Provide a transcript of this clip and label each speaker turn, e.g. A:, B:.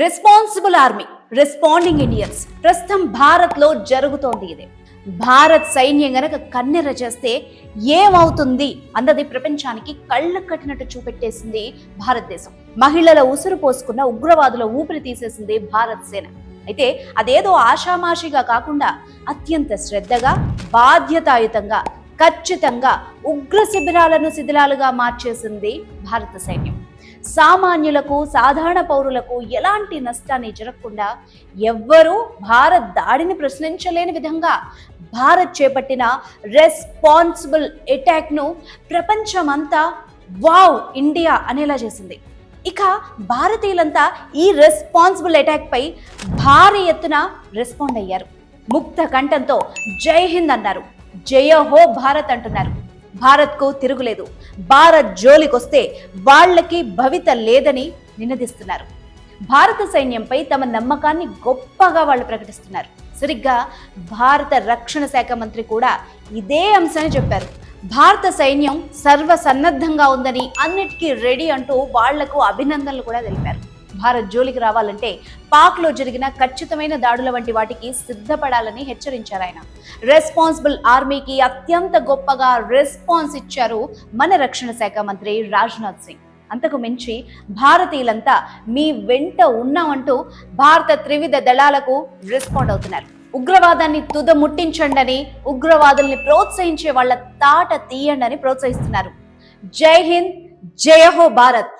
A: Responsible army, responding Indians ప్రస్తుతం భారత్ లో జరుగుతోంది ఇదే. భారత్ సైన్యం గనక కన్నెర చేస్తే ఏమవుతుంది అన్నది ప్రపంచానికి కళ్ళ కట్టినట్టు చూపెట్టేసింది భారతదేశం. మహిళల ఉసురు పోసుకున్న ఉగ్రవాదుల ఊపిరి తీసేసింది భారత్ సేన. అయితే అదేదో ఆషామాషిగా కాకుండా అత్యంత శ్రద్ధగా, బాధ్యతాయుతంగా, ఖచ్చితంగా ఉగ్ర శిబిరాలను శిథిలాలుగా మార్చేసింది భారత సైన్యం. సామాన్యులకు, సాధారణ పౌరులకు ఎలాంటి నష్టాన్ని జరగకుండా ఎవ్వరూ భారత్ దాడిని ప్రశ్నించలేని విధంగా భారత్ చేపట్టిన రెస్పాన్సిబుల్ అటాక్ ను ప్రపంచమంతా వావ్ ఇండియా అనేలా చేసింది. ఇక భారతీయులంతా ఈ రెస్పాన్సిబుల్ అటాక్ పై భారీ ఎత్తున రెస్పాండ్ అయ్యారు. ముక్త కంఠంతో జై హింద్ అన్నారు, జయ హో భారత్ అంటున్నారు. భారత్ కు తిరుగులేదు, భారత్ జోలికొస్తే వాళ్లకి భవిత లేదని నినదిస్తున్నారు. భారత సైన్యంపై తమ నమ్మకాన్ని గొప్పగా వాళ్ళు ప్రకటిస్తున్నారు. సరిగ్గా భారత రక్షణ శాఖ మంత్రి కూడా ఇదే అంశాన్ని చెప్పారు. భారత సైన్యం సర్వసన్నద్ధంగా ఉందని, అన్నిటికీ రెడీ అంటూ వాళ్లకు అభినందనలు కూడా తెలిపారు. భారత్ జోలికి రావాలంటే పాక్ లో జరిగిన ఖచ్చితమైన దాడుల వంటి వాటికి సిద్ధపడాలని హెచ్చరించారు ఆయన. రెస్పాన్సిబుల్ ఆర్మీకి అత్యంత గొప్పగా రెస్పాన్స్ ఇచ్చారు మన రక్షణ శాఖ మంత్రి రాజ్నాథ్ సింగ్. అంతకు మించి భారతీయులంతా మీ వెంట ఉన్నామంటూ భారత త్రివిధ దళాలకు రెస్పాండ్ అవుతున్నారు. ఉగ్రవాదాన్ని తుదముట్టించండి, ఉగ్రవాదుల్ని ప్రోత్సహించే వాళ్ళ తాట తీయండి అని ప్రోత్సహిస్తున్నారు. జై హింద్, జయ హో భారత్.